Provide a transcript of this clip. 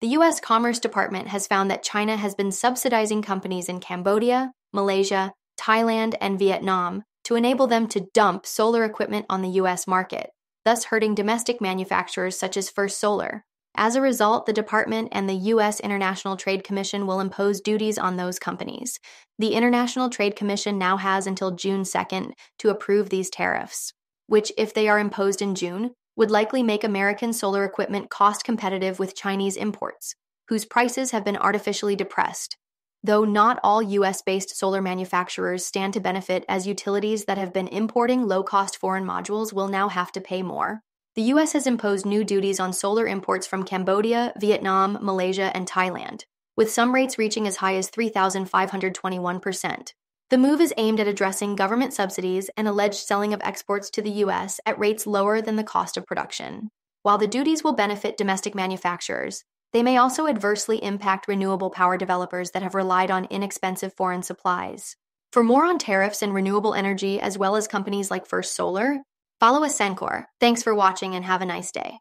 The U.S. Commerce Department has found that China has been subsidizing companies in Cambodia, Malaysia, Thailand, and Vietnam to enable them to dump solar equipment on the U.S. market, thus hurting domestic manufacturers such as First Solar. As a result, the department and the U.S. International Trade Commission will impose duties on those companies. The International Trade Commission now has until June 2nd to approve these tariffs, which, if they are imposed in June, would likely make American solar equipment cost competitive with Chinese imports, whose prices have been artificially depressed. Though not all U.S.-based solar manufacturers stand to benefit, as utilities that have been importing low-cost foreign modules will now have to pay more. The U.S. has imposed new duties on solar imports from Cambodia, Vietnam, Malaysia, and Thailand, with some rates reaching as high as 3,521%. The move is aimed at addressing government subsidies and alleged selling of exports to the U.S. at rates lower than the cost of production. While the duties will benefit domestic manufacturers, they may also adversely impact renewable power developers that have relied on inexpensive foreign supplies. For more on tariffs and renewable energy, as well as companies like First Solar, follow Ascencore. Thanks for watching and have a nice day.